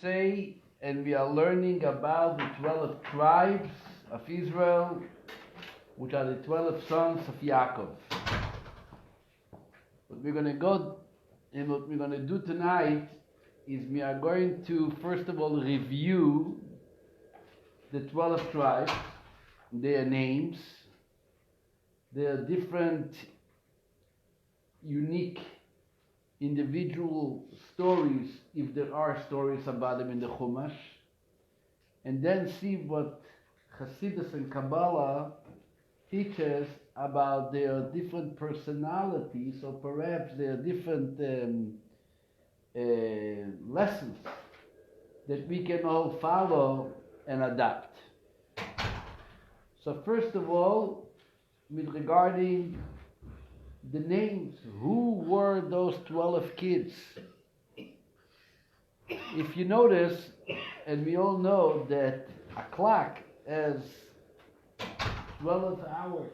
Vayeitzei, and we are learning about the 12 tribes of Israel, which are the 12 sons of Yaakov. What we're going to go and what we're going to do tonight is we are going to first of all review the 12 tribes, their names, their different unique individual stories, if there are stories about them in the Chumash, and then see what Hasidus and Kabbalah teaches about their different personalities, or perhaps their different lessons that we can all follow and adapt. So first of all, regarding the names, who were those 12 kids? If you notice, and we all know that a clock has 12 hours,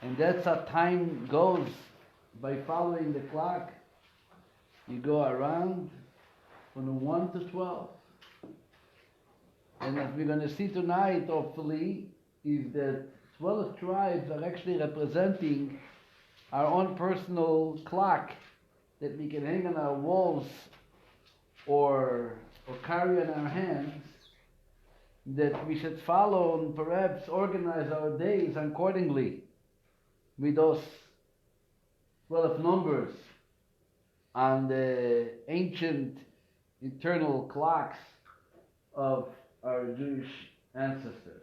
and that's how time goes by following the clock. You go around from 1 to 12. And what we're going to see tonight, hopefully, is that 12 tribes are actually representing our own personal clock that we can hang on our walls or carry in our hands, that we should follow and perhaps organize our days accordingly with those 12 numbers on the ancient eternal clocks of our Jewish ancestors.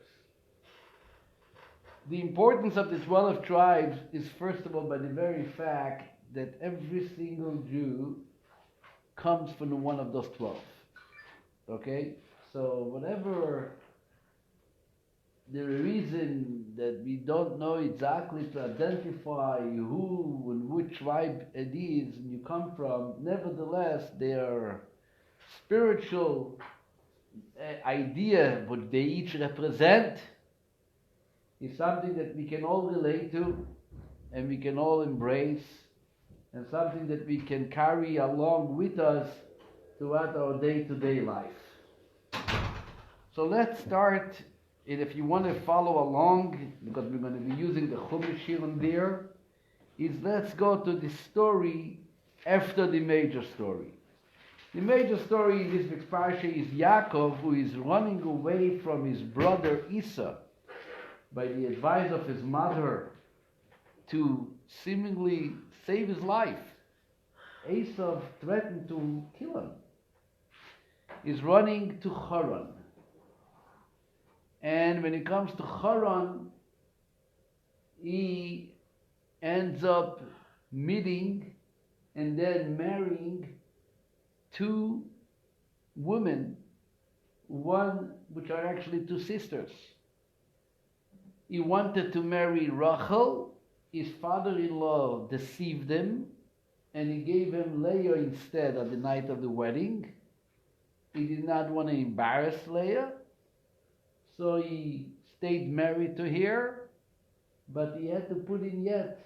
The importance of the 12 tribes is first of all by the very fact that every single Jew comes from one of those 12. Okay? So whatever the reason that we don't know exactly to identify who and which tribe it is you come from, nevertheless their spiritual idea, what they each represent, is something that we can all relate to and we can all embrace, and something that we can carry along with us throughout our day-to-day life. So let's start, and if you want to follow along, because we're going to be using the Chumash here and there, is let's go to the story after the major story. The major story in this week's Parsha is Yaakov, who is running away from his brother Esau by the advice of his mother to seemingly save his life. Esau threatened to kill him. He's running to Haran. And when he comes to Haran, he ends up meeting and then marrying two women, one which are actually two sisters. He wanted to marry Rachel. His father-in-law deceived him, and he gave him Leah instead on the night of the wedding. He did not want to embarrass Leah, so he stayed married to her, but he had to put in yet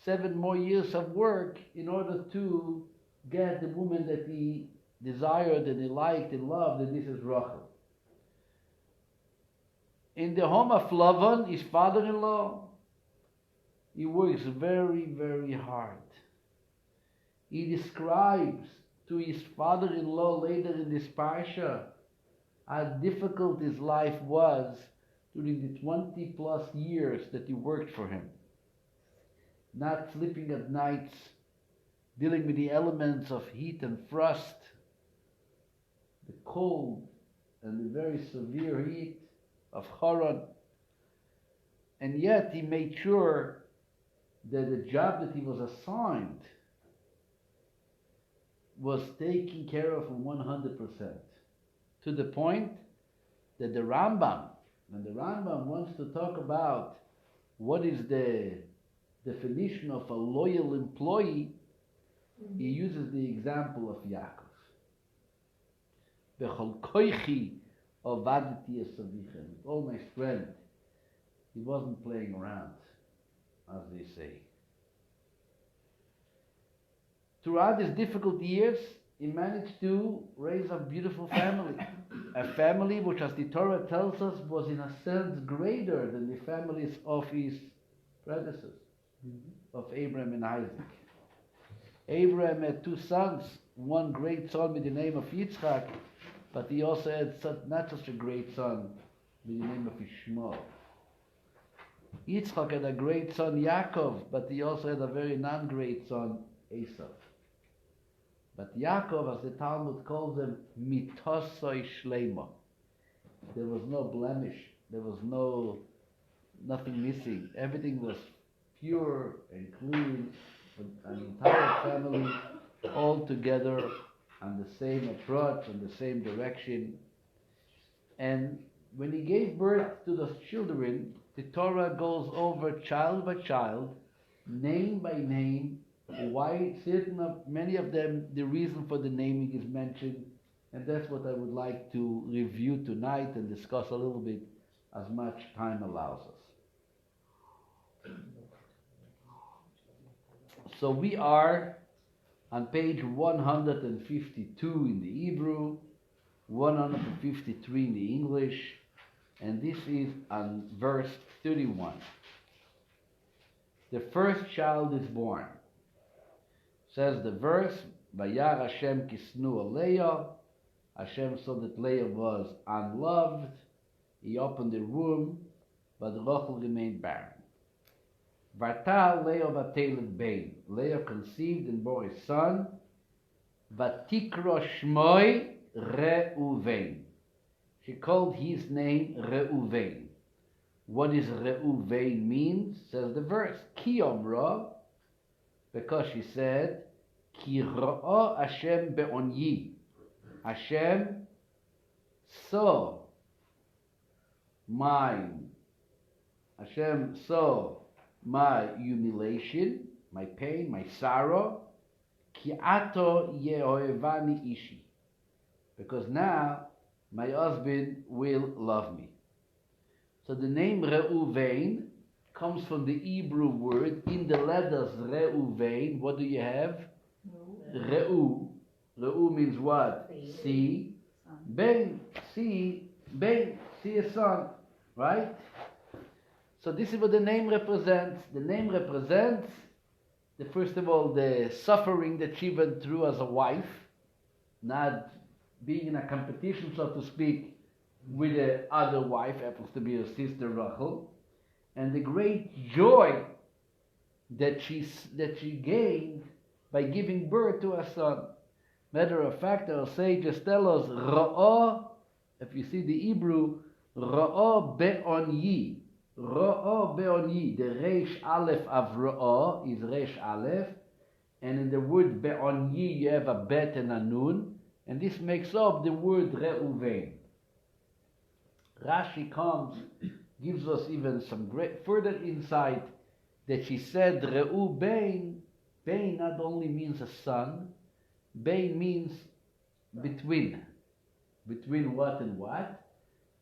7 more years of work in order to get the woman that he desired and he liked and loved, and this is Rachel. In the home of Lavan, his father-in-law, he works very, very hard. He describes to his father-in-law later in this Parsha how difficult his life was during the 20 plus years that he worked for him. Not sleeping at nights, dealing with the elements of heat and frost, the cold and the very severe heat of Haran. And yet he made sure that the job that he was assigned was taken care of 100%. To the point that the Rambam, when the Rambam wants to talk about what is the definition of a loyal employee, he uses the example of Yaakov. Bechol koichi avadati es avichem. With all my strength, he wasn't playing around, as they say. Throughout these difficult years, he managed to raise a beautiful family. A family which, as the Torah tells us, was in a sense greater than the families of his predecessors, of Abraham and Isaac. Abraham had two sons, one great son with the name of Yitzchak, but he also had not just a great son with the name of Ishmael. Yitzchak had a great son, Yaakov, but he also had a very non-great son, Esau. But Yaakov, as the Talmud calls him, mitosoi shleima. There was no blemish. There was nothing missing. Everything was pure and clean. An entire family all together on the same approach, on the same direction. And when he gave birth to those children, the Torah goes over child by child, name by name, why many of them, the reason for the naming is mentioned, and that's what I would like to review tonight and discuss a little bit as much time allows us. So we are on page 152 in the Hebrew, 153 in the English, and this is on verse 31. The first child is born. Says the verse, Vayar Hashem kisnu Leah. Hashem saw that Leah was unloved. He opened the womb, but Rachel remained barren. Vartal Leah vatelet bein. Leah conceived and bore a son. Vatikro shmoi Reuven. She called his name Reuven. What does Reuven mean? Says the verse, Ki omra, because she said, Ki ro'o Hashem be'onyi. Hashem saw my humiliation, my pain, my sorrow. Ki ato yehoevani ishi. Because now my husband will love me. So the name Reuven comes from the Hebrew word. In the letters Reuven, what do you have? Reu. Reu means what? See. Ben. See. Ben. See a son. Right? So this is what the name represents. The name represents, first of all, the suffering that she went through as a wife, not being in a competition, so to speak, with the other wife, happens to be her sister Rachel, and the great joy that she gained by giving birth to a son. Matter of fact, our sages tell us, Ra'ah, if you see the Hebrew, Ra'ah be'onyi. Ra'ah be'onyi. The Reish Aleph of Ra'ah is Reish Aleph, and in the word be'onyi you have a bet and a nun, and this makes up the word Reuven. Rashi comes, gives us even some great further insight that she said Reuven. Bein not only means a son, Bein means between. Between what and what?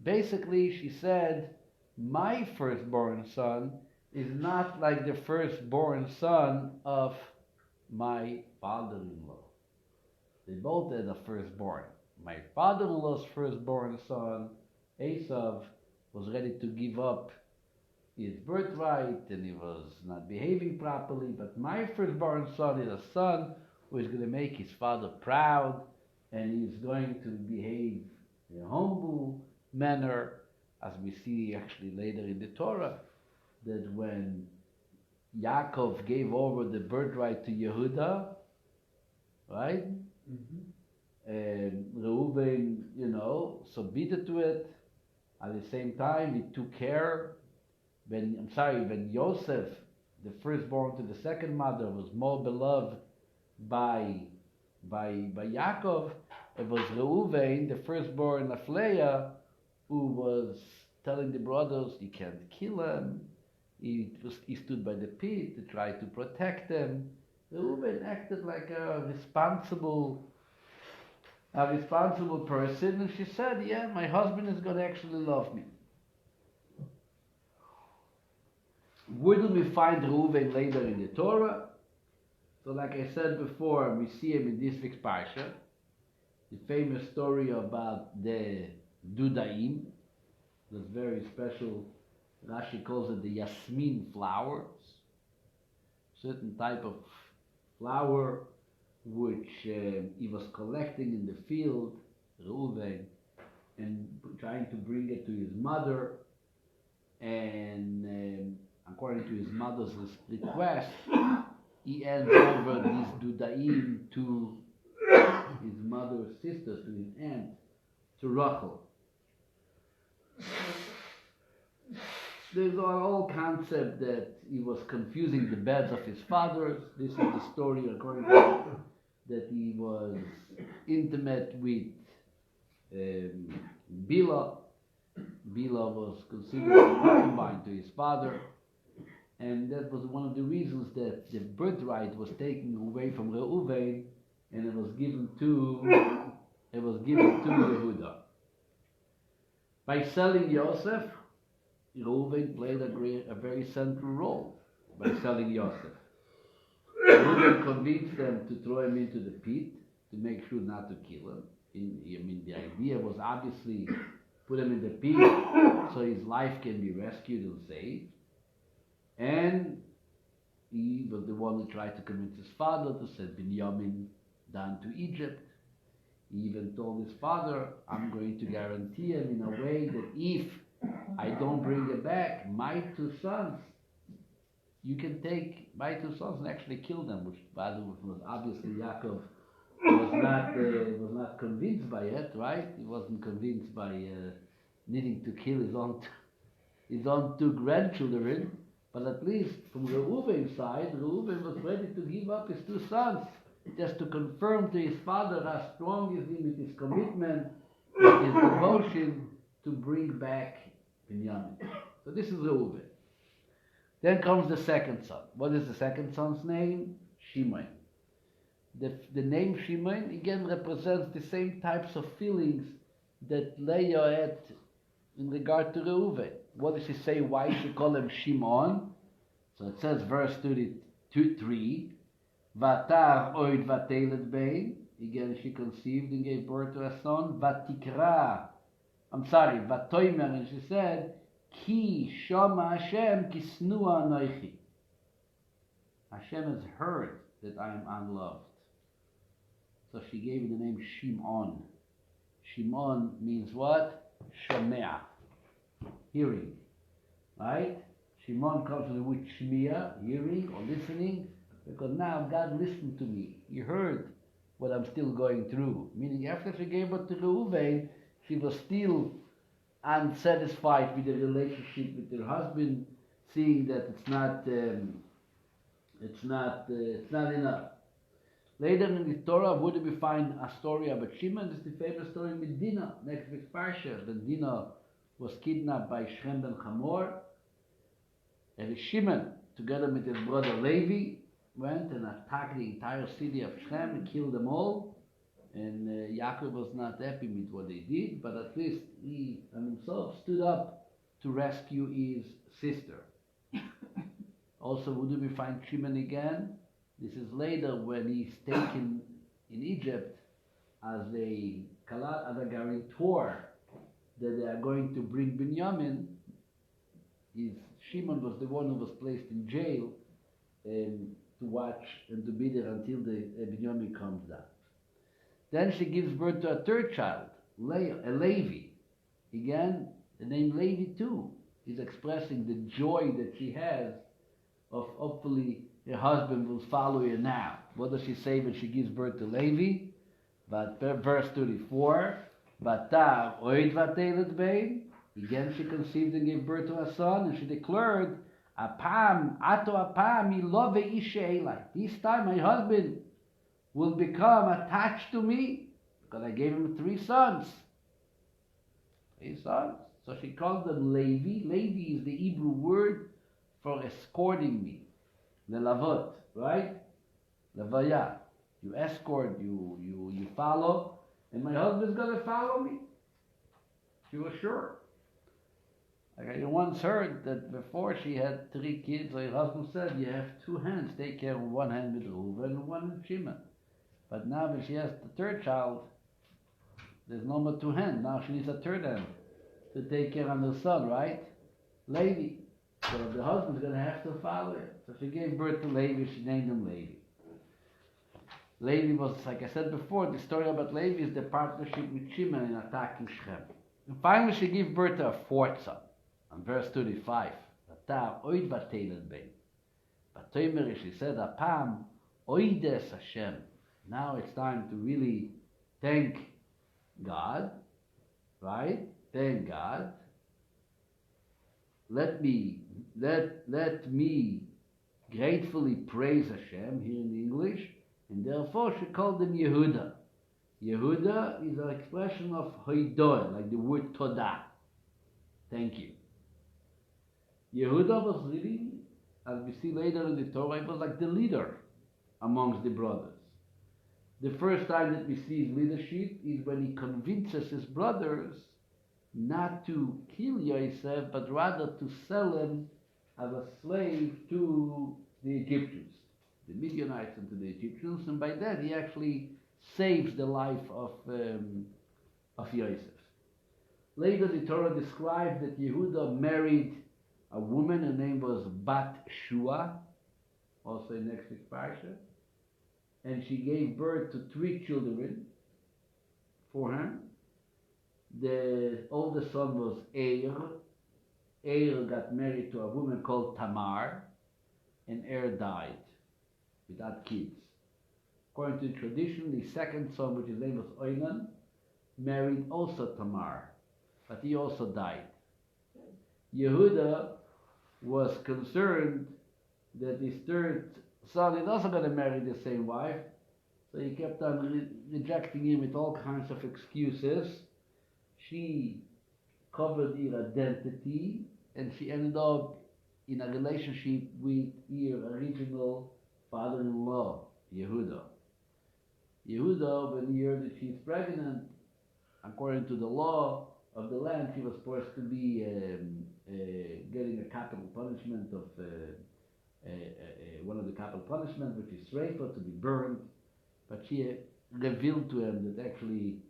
Basically, she said, my firstborn son is not like the firstborn son of my father-in-law. They both had a firstborn. My father-in-law's firstborn son, Esau, was ready to give up his birthright and he was not behaving properly, but my firstborn son is a son who is going to make his father proud and he's going to behave in a humble manner, as we see actually later in the Torah, that when Yaakov gave over the birthright to Yehuda, right? And Reuven, submitted to it. At the same time, he took care. When Yosef, the firstborn to the second mother, was more beloved by Yaakov, it was Reuven, the firstborn of Leah, who was telling the brothers, you can't kill him. He stood by the pit to try to protect them. Reuven acted like a responsible person, and she said, yeah, my husband is going to actually love me. Where do we find Reuven later in the Torah? So like I said before, we see him in this week's Parsha. the famous story about the Dudaim, that's very special. Rashi calls it the Yasmin flowers, certain type of flower which he was collecting in the field, Reuven, and trying to bring it to his mother. And according to his mother's request, he hands over these Dudaim to his mother's sister, to his aunt, to Rachel. There's a whole concept that he was confusing the beds of his fathers. This is the story according to that he was intimate with Bila. Bila was considered a concubine to his father, and that was one of the reasons that the birthright was taken away from Reuven, and it was given to Yehuda. By selling Yosef, Reuven played a very central role by selling Yosef. Reuven convinced them to throw him into the pit to make sure not to kill him. The idea was obviously put him in the pit so his life can be rescued and saved. And he was the one who tried to convince his father to send Binyamin down to Egypt. He even told his father, I'm going to guarantee him in a way that if I don't bring him back, my two sons, you can take my two sons and actually kill them, which by the way was obviously Yaakov was not convinced by it, right? He wasn't convinced by needing to kill his own two grandchildren, but at least from Reuven's side, Reuven was ready to give up his two sons, just to confirm to his father how strong is he with his commitment, with his devotion to bring back Binyamin. So this is Reuven. Then comes the second son. What is the second son's name? Shimon. The name Shimon again represents the same types of feelings that Leah had in regard to Reuven. What does she say? Why she call him Shimon? So it says, verse 3, Vatar oid vatelet bein. Again, she conceived and gave birth to a son. Vatoimer, and she said, Ki shama Hashem kisnua anoichi. Hashem has heard that I am unloved. So she gave him the name Shimon. Shimon means what? Shomea, hearing. Right? Shimon comes from the word shmiya, hearing or listening, because now God listened to me. He heard what I'm still going through. Meaning after she gave birth to Reuven, she was still unsatisfied with the relationship with her husband, seeing that it's not enough. Later in the Torah, where do we find a story about Shimon? It's the famous story with Dinah, next week's Parsha. When Dinah was kidnapped by Shem ben Hamor, and Shimon, together with his brother Levi, went and attacked the entire city of Shem and killed them all. And Yaakov was not happy with what they did, but at least he himself stood up to rescue his sister. Also, where do we find Shimon again? This is later when he's taken in Egypt as a guarantor that they are going to bring Binyamin. Shimon was the one who was placed in jail to watch and to be there until the Binyamin comes down. Then she gives birth to a third child, Levi. Again, the name Levi too is expressing the joy that she has of hopefully her husband will follow her now. What does she say when she gives birth to Levi? But verse 34, Vatar oid vatelet bein. Again, she conceived and gave birth to a son, and she declared, Apam, ato apam, ilove ishe elai. This time my husband will become attached to me, because I gave him 3 sons. 3 sons. So she called them Levi. Levi is the Hebrew word for escorting me. Lelavot, right? Levaya. You escort, you follow, and my husband's going to follow me. She was sure. Like I once heard that before she had 3 kids, her husband said, you have 2 hands, take care of one hand with Reuven and one with Shimon. But now when she has the 3rd child, There's no more two hands. Now she needs a third hand to take care of her son, right? Levi. So the husband's going to have to follow her. So she gave birth to Levi. She named him Levi. Levi was, like I said before, the story about Levi is the partnership with Shimon in attacking Shechem. And finally she gave birth to a fourth son. On verse 35. She said, Apam, oides Hashem. Now it's time to really thank God, right? Thank God. Let me gratefully praise Hashem here in English, and therefore she called him Yehuda. Yehuda is an expression of hoidoy, like the word todah. Thank you. Yehuda was really, as we see later in the Torah, he was like the leader amongst the brothers. The first time that we see his leadership is when he convinces his brothers not to kill Yosef, but rather to sell him as a slave to the Egyptians, the Midianites and to the Egyptians, and by that he actually saves the life of Yosef. Later the Torah describes that Yehuda married a woman, her name was Bat Shua, also in next week's Parsha, and she gave birth to 3 children for him. The oldest son was Er. Er got married to a woman called Tamar, and Er died without kids. According to tradition, the second son, which his name was Oinan, married also Tamar, but he also died. Yehuda was concerned that his third son is also going to marry the same wife, so he kept on rejecting him with all kinds of excuses. She covered her identity, and she ended up in a relationship with her original father-in-law, Yehuda. Yehuda, when he heard that she's pregnant, according to the law of the land, she was supposed to be getting a capital punishment of one of the capital punishments, which is Sreifa, to be burned. But she revealed to him that actually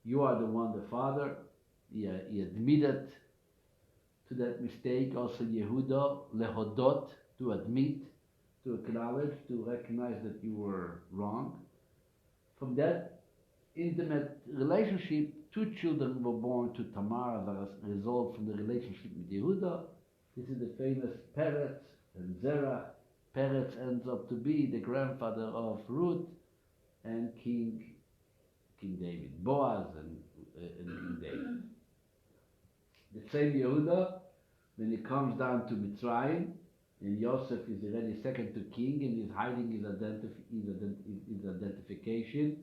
you are the one, the father. He admitted to that mistake. Also Yehuda, lehodot, to admit, to acknowledge, to recognize that you were wrong. From that intimate relationship, 2 children were born to Tamar as a result from the relationship with Yehuda. This is the famous Peretz and Zerah. Peretz ends up to be the grandfather of Ruth and King David, Boaz and King David. The same Yehuda, when he comes down to Mitzrayim, and Yosef is already second to king and is hiding his identification,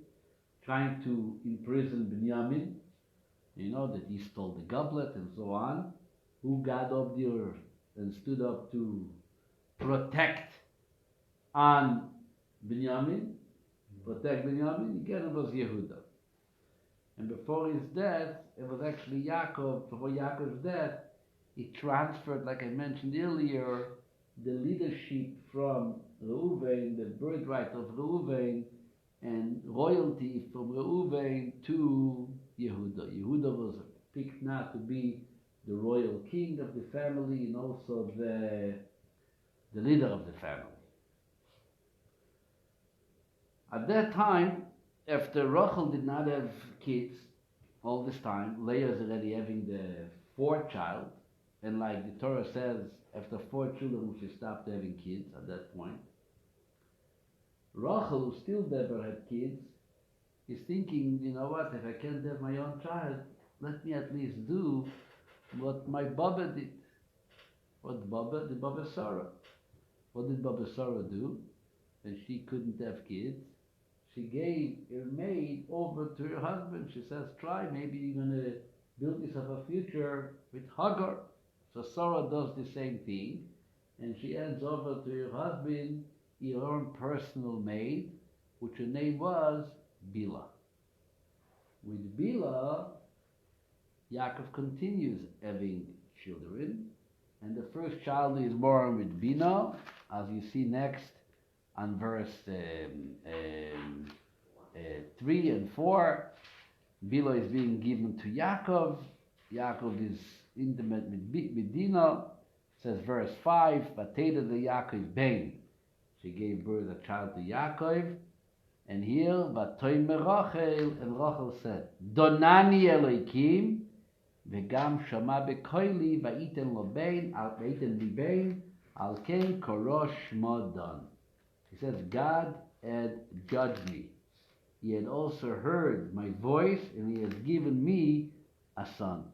trying to imprison Binyamin, that he stole the goblet and so on. Who got up there and stood up to protect on Binyamin? Again, it was Yehuda. And before his death, it was actually Yaakov. Before Yaakov's death, he transferred, like I mentioned earlier, the leadership from Reuven, the birthright of Reuven, and royalty from Reuven to Yehuda. Yehuda was picked now to be the royal king of the family and also the leader of the family. At that time, after Rachel did not have kids all this time, Leah is already having the 4th child, and like the Torah says, after 4 children she stopped having kids at that point. Rachel, who still never had kids, is thinking, you know what, if I can't have my own child, let me at least do what my Baba did. What Baba? The Baba Sarah. What did Baba Sarah do when she couldn't have kids? She gave her maid over to her husband. She says, try, maybe you're going to build yourself a future with Hagar. So Sarah does the same thing, and she hands over to her husband her own personal maid, which her name was Bila. With Bila, Yaakov continues having children, and the first child is born with Bina, as you see next on verse 3 and 4. Bila is being given to Yaakov. Yaakov is intimate with Dinah. Says verse 5, Vateda the Yaakov Bain. She gave birth a child to Yaakov. And here, Vatoyme Rachel, and Rachel said, Donani Elokim, Vegam Shama Bekoili, Vaiten Lo Bain, Vaiten Li Bain, Al Ken Korosh Shmo Don. He says, God had judged me. He had also heard my voice, and he has given me a son.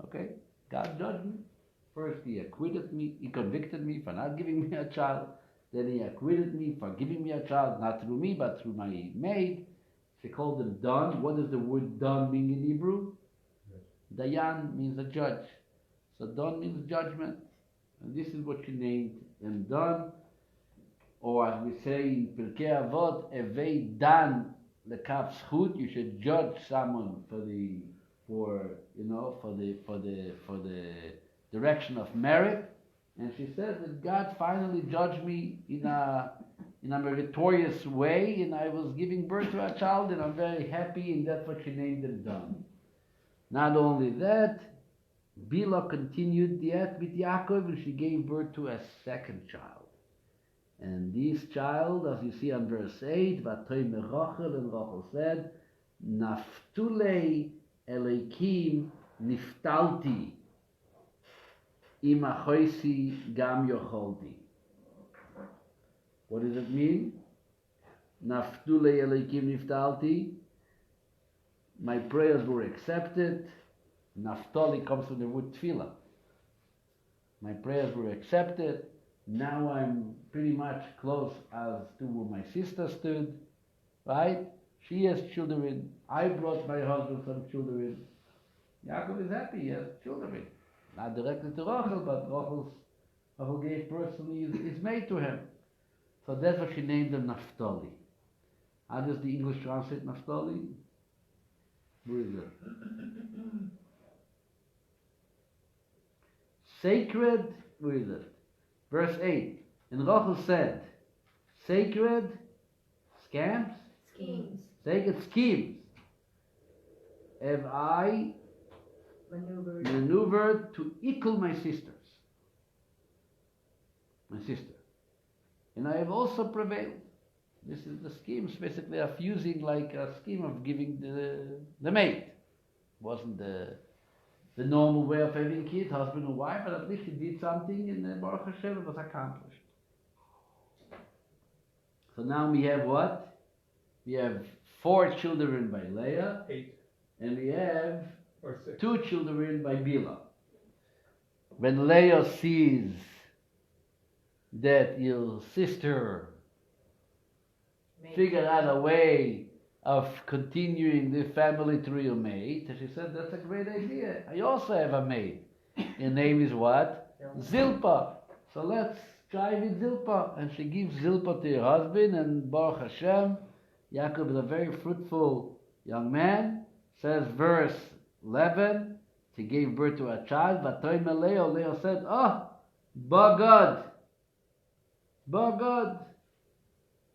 Okay? God judged me. First, he acquitted me, he convicted me for not giving me a child. Then he acquitted me for giving me a child, not through me, but through my maid. She called him Don. What does the word Don mean in Hebrew? Yes. Dayan means a judge. So Don means judgment. And this is what she named him Don. Or as we say in Pirkei Avot, Evei Dan lekav zchut. You should judge someone for the direction of merit. And she says that God finally judged me in a meritorious way, and I was giving birth to a child, and I'm very happy, and that's what she named him Don. Not only that, Bila continued yet with Yaakov, and she gave birth to a second child. And this child, as you see on verse 8, Vatoyme Rachel, and Rachel said, Naftulei Elokim niftalti. Ima choisi gam yocholti. What does it mean? Naftulei Elokim niftalti. My prayers were accepted. Naftali comes from the word tefillah. My prayers were accepted. Now I'm pretty much close as to where my sister stood. Right? She has children. I brought my husband some children. Yaakov is happy. He has children. Not directly to Rachel, but Rachel gave personally is made to him. So that's what she named him Naphtali. How does the English translate Naphtali? Where is it? Sacred, where is it? Verse 8. And Rachel said, sacred scams? Schemes. Sacred schemes. Have I maneuvered to equal my sisters. My sister. And I have also prevailed. This is the schemes basically of using like a scheme of giving the mate. Wasn't the normal way of having kids, husband and wife, but at least she did something and Baruch Hashem, it was accomplished. So now we have what? We have 4 children by Leah. 8. And we have Or 6. 2 children by Bila. When Leah sees that your sister figured out a way of continuing the family through your maid, she said, that's a great idea. I also have a maid. Her name is what? Zilpah. So let's try with Zilpah. And she gives Zilpah to her husband, and Baruch Hashem, Yaakov is a very fruitful young man. Says verse 11, she gave birth to a child. Vatoyme Leah, Leah said, Ba God.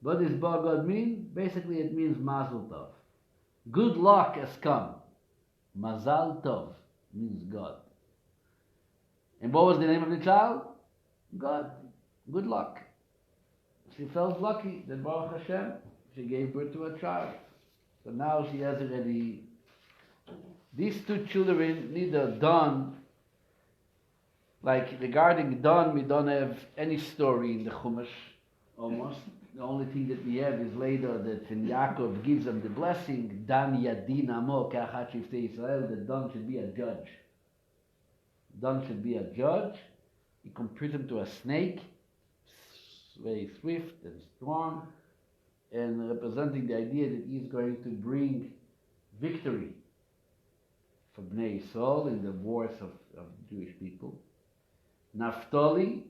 What does Ba God mean? Basically it means Mazel Tov. Good luck has come. Mazal Tov means God. And what was the name of the child? God. Good luck. She felt lucky that Baruch Hashem, she gave birth to a child. So now she has already. These 2 children neither done, like regarding Don, we don't have any story in the Chumash, almost. The only thing that we have is later that when Yaakov gives them the blessing, Dan Yadin Amo Ka'achat Shiftei Israel, that Don should be a judge. Don should be a judge. He compared him to a snake, very swift and strong, and representing the idea that he's going to bring victory for Bnei Yisrael in the wars of Jewish people. Naphtali,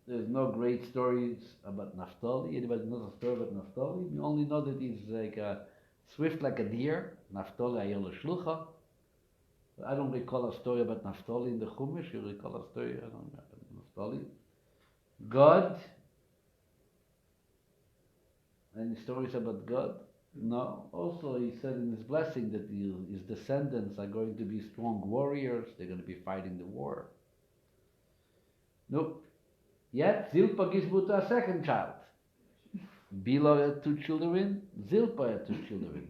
there's no great stories about Naphtali. Anybody knows a story about Naphtali? We only know that he's like swift like a deer. Naphtali ayol shlucha. I don't recall a story about Naphtali in the Chumash. You recall a story? I don't know about Naphtali. God. Any stories about God? No. Also, he said in his blessing that his descendants are going to be strong warriors. They're going to be fighting the war. Nope. Yet Zilpa gives birth to a second child. Bila had 2 children. Zilpa had 2 children.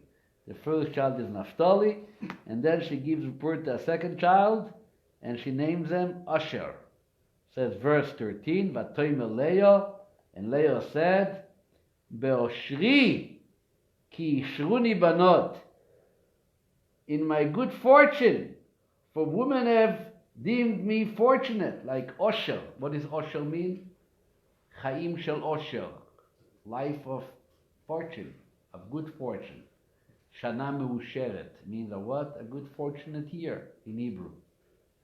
The first child is Naphtali, and then she gives birth to a second child, and she names him Asher. Says verse 13, Vatoimer Leah, and Leah said, Beoshri ki shruni banot, in my good fortune, for women have deemed me fortunate, like Osher. What does Osher mean? Chaim shel Osher, life of fortune, of good fortune. Shana meusheret means a what? A good fortunate year in Hebrew.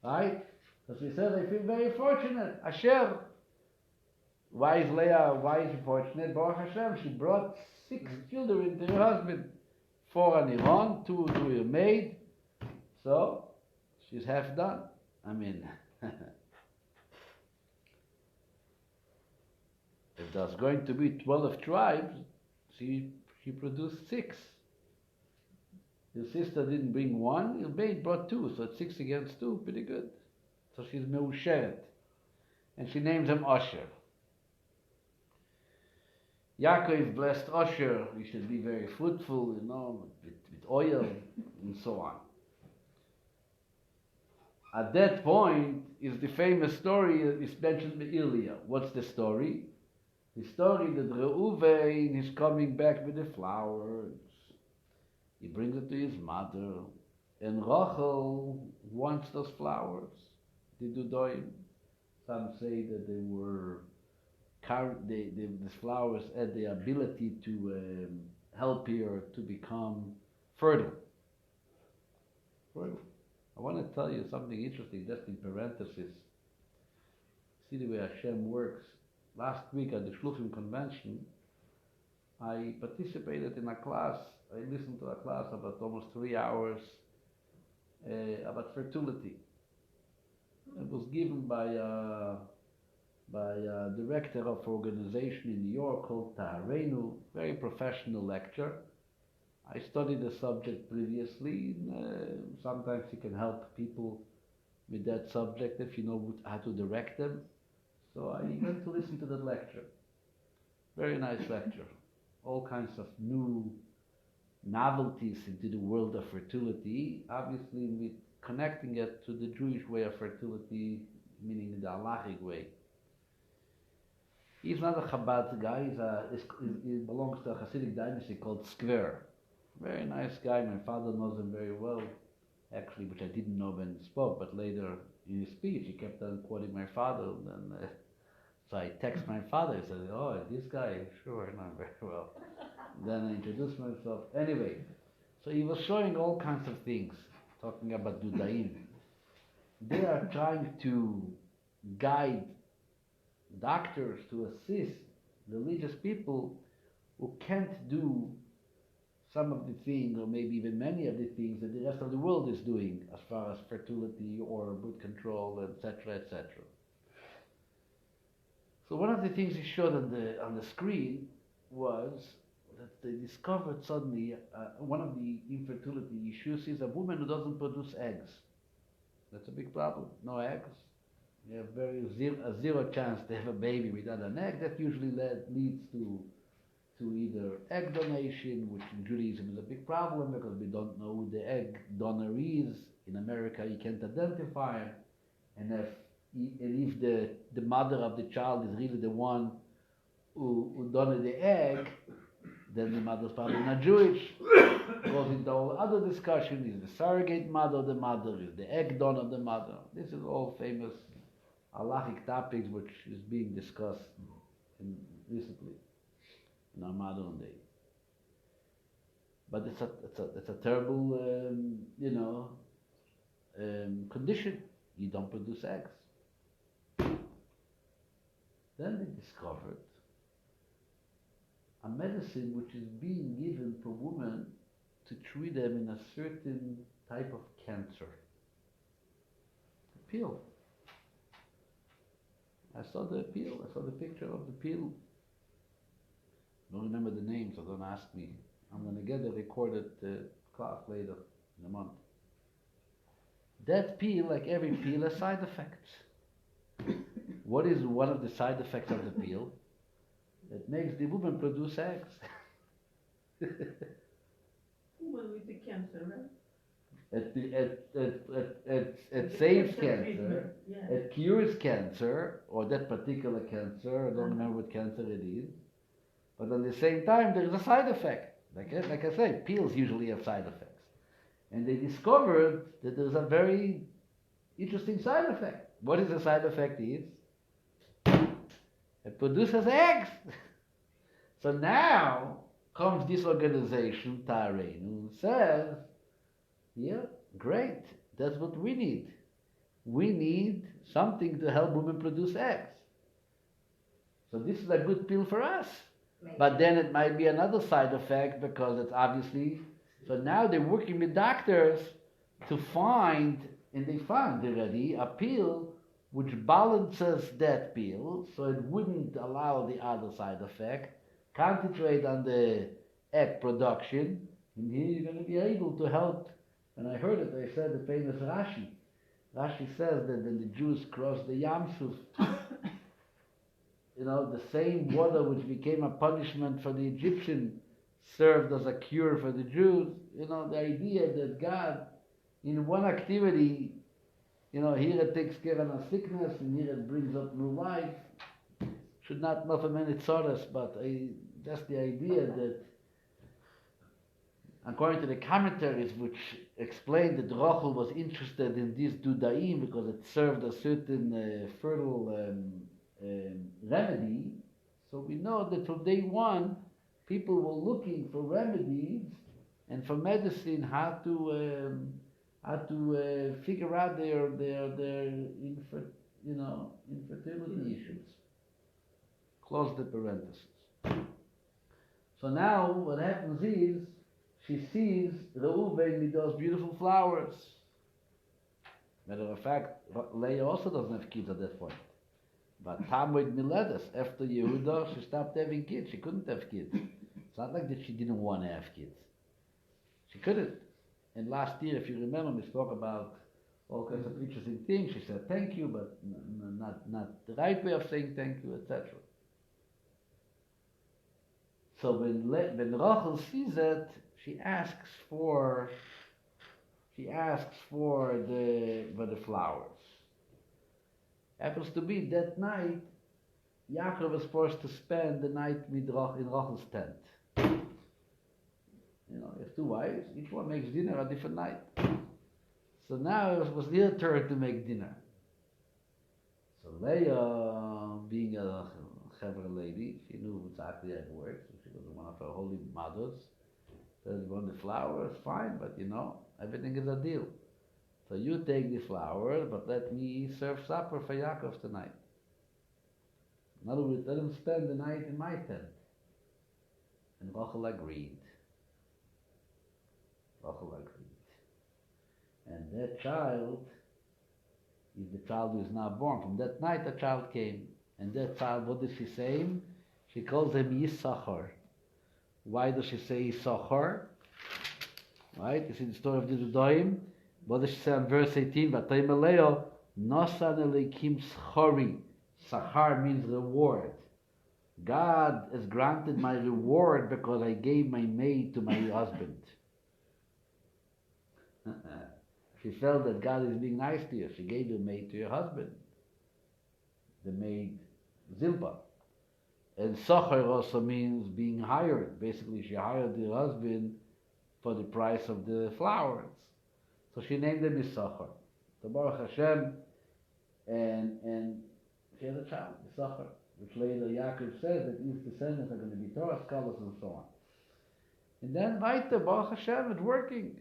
Right? Because we said, I feel very fortunate. Asher. Why is Leah, why is she fortunate? Baruch Hashem, she brought 6 children to her husband. 4 on Iran, 2 to her maid. So, she's half done. I mean, if there's going to be 12 tribes, she produced 6. His sister didn't bring 1, his maid brought 2, so it's 6 against 2, pretty good. So she's Meusheret. And she names him Asher. Yaakov blessed Asher, he should be very fruitful, with oil and so on. At that point is the famous story is mentioned by Ilya. What's the story? The story that Reuven is coming back with the flowers. He brings it to his mother, and Rachel wants those flowers. The Dudoim. Some say that they were these flowers had the ability to help her to become fertile. I want to tell you something interesting, just in parenthesis. See the way Hashem works. Last week at the Shluchim convention, I participated in a class. I listened to a class about almost 3 hours about fertility. It was given by a director of an organization in New York called Taharenu, very professional lecture. I studied the subject previously. Sometimes you can help people with that subject if you know how to direct them. So I went to listen to that lecture. Very nice lecture. All kinds of new novelties into the world of fertility, obviously with connecting it to the Jewish way of fertility, meaning the halachic way. He's not a Chabad guy, he belongs to a Hasidic dynasty called Skver. Very nice guy, my father knows him very well, actually, which I didn't know when he spoke, but later in his speech he kept on quoting my father, and so I text my father, he said, oh, this guy, sure, I know him very well. Then I introduced myself. Anyway, so he was showing all kinds of things, talking about Dudaim. They are trying to guide doctors to assist religious people who can't do some of the things, or maybe even many of the things that the rest of the world is doing as far as fertility or birth control, etc., etc. So one of the things he showed on the screen was that they discovered suddenly one of the infertility issues is a woman who doesn't produce eggs. That's a big problem. No eggs. You have a zero chance to have a baby without an egg. That usually leads to either egg donation, which in Judaism is a big problem because we don't know who the egg donor is. In America, you can't identify him. And if the mother of the child is really the one who donated the egg, then the mother's probably not Jewish. Goes into all other discussion. Is the surrogate mother the mother? Is the egg donor the mother? This is all famous halachic topics which is being discussed recently in our modern day. But it's a terrible condition. You don't produce eggs. Then they discovered a medicine which is being given for women to treat them in a certain type of cancer. A pill. I saw the pill. I saw the picture of the pill. I don't remember the name, so don't ask me. I'm going to get a recorded class later in a month. That peel, like every peel, has side effects. What is one of the side effects of the peel? It makes the woman produce eggs. Woman with the cancer, right? It saves cancer. Yeah. It cures cancer, or that particular cancer. I don't remember what cancer it is. But at the same time, there is a side effect. Like I say, peels usually have side effects. And they discovered that there's a very interesting side effect. What is the side effect is? It produces eggs. So now comes this organization, Tareinu, and says, yeah, great, that's what we need. We need something to help women produce eggs. So this is a good pill for us. Maybe. But then it might be another side effect because it's obviously, so now they're working with doctors to find, and they found already a pill which balances that pill so it wouldn't allow the other side effect, concentrate on the egg production, and here you're going to be able to help. When I heard it, I said the famous Rashi. Rashi says that when the Jews crossed the Yam Suf, the same water which became a punishment for the Egyptian served as a cure for the Jews. The idea that God, in one activity, here it takes care of a sickness, and here it brings up new life. Should not know for many tzoras, but that's the idea that, according to the commentaries which explain that Rachel was interested in this dudaim because it served a certain fertile remedy, so we know that from day one, people were looking for remedies and for medicine, how to figure out their infertility issues. Close the parenthesis. So now what happens is she sees Reuven with those beautiful flowers. Matter of fact, Leah also doesn't have kids at that point. But Tamid Miletus, after Yehuda, she stopped having kids. She couldn't have kids. It's not like that she didn't want to have kids. She couldn't. And last year, if you remember, we spoke about all kinds of interesting things. She said thank you, but not the right way of saying thank you, etc. So when Rachel sees it, she asks for the flowers. Happens to be that night, Yaakov was forced to spend the night in Rachel's tent. You have two wives, each one makes dinner a different night. So now it was their turn to make dinner. So Leah, being a Hebrew lady, she knew exactly how it works. She was one of her holy mothers. Says, you want the flowers? Fine, but everything is a deal. So you take the flowers, but let me serve supper for Yaakov tonight. In other words, let him spend the night in my tent. And Rachel agreed. And that child is the child who is now born. From that night, a child came. And that child, what does she say him? She calls him Yisachar. Why does she say Yisachar? Right? You see the story of the Judaim. What does she say in verse 18? Vatayim Eleo, Nosan Eleikim Schori. Sachar means reward. God has granted my reward because I gave my maid to my husband. She felt that God is being nice to you. She gave your maid to your husband. The maid Zilpah. And Sachar also means being hired. Basically, she hired her husband for the price of the flowers. So she named him Yisachar. So Baruch Hashem, and she had a child, Yisachar, which later Yaakov says that his descendants are going to be Torah scholars and so on. And then weiter, Baruch Hashem, it's working.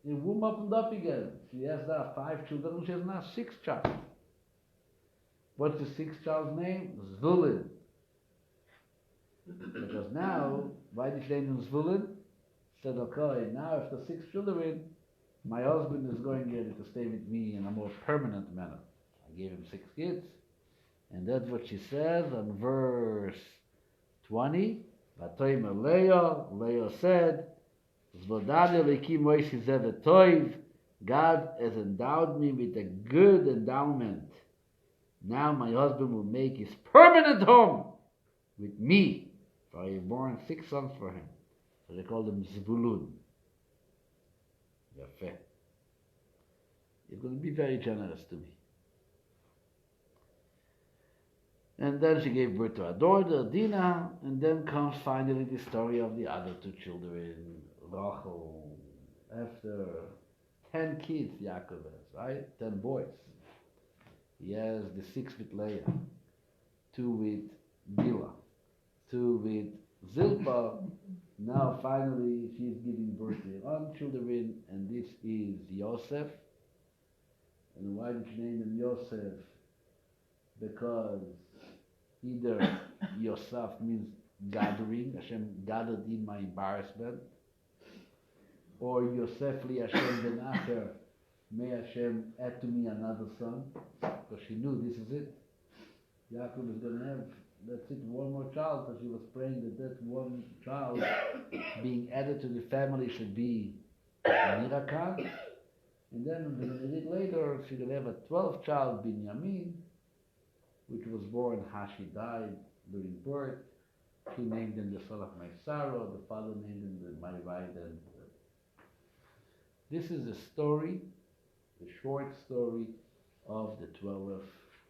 The womb opened up again. She has now 5 children, and she has now 6 children. What's the 6th child's name? Zvulun. Because now, why did she name him Zvulun? Said, okay, now after 6 children, my husband is going to stay with me in a more permanent manner. I gave him 6 kids. And that's what she says on verse 20. Vatoimer Leah said, Zvodani Leki Moishi Zevet Toiv, God has endowed me with a good endowment. Now my husband will make his permanent home with me. For I have born 6 sons for him. So they called them Zvulun. Yafeh. You're going to be very generous to me. And then she gave birth to her daughter, Dinah, and then comes finally the story of the other 2 children, Rachel. After 10 kids, Yaakov has, right? 10 boys. He has the 6 with Leah, 2 with Bila, 2 with Zilpah. Now finally she's giving birth to her own children, and this is Yosef. And why did she name him Yosef? Because either Yosef means gathering, Hashem gathered in my embarrassment, or Yosef li Hashem ben Acher, may Hashem add to me another son, because she knew this is it. Yaakov is going to have, that's it, one more child, because she was praying that one child being added to the family should be Mirakan. And then a bit later, she's going to have a 12th child, Binyamin, which was born, Hashi died during birth. She named him the son of my sorrow, the father named him my right. And this is the story, the short story of the 12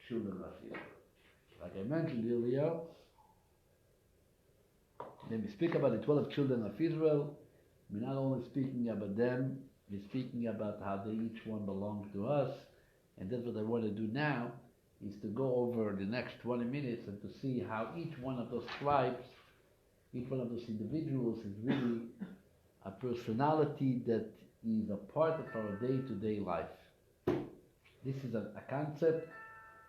children of Israel. Like I mentioned earlier, when we speak about the 12 children of Israel, we're not only speaking about them, we're speaking about how they each one belong to us. And that's what I want to do now, is to go over the next 20 minutes and to see how each one of those tribes, each one of those individuals is really a personality that is a part of our day-to-day life. This is a concept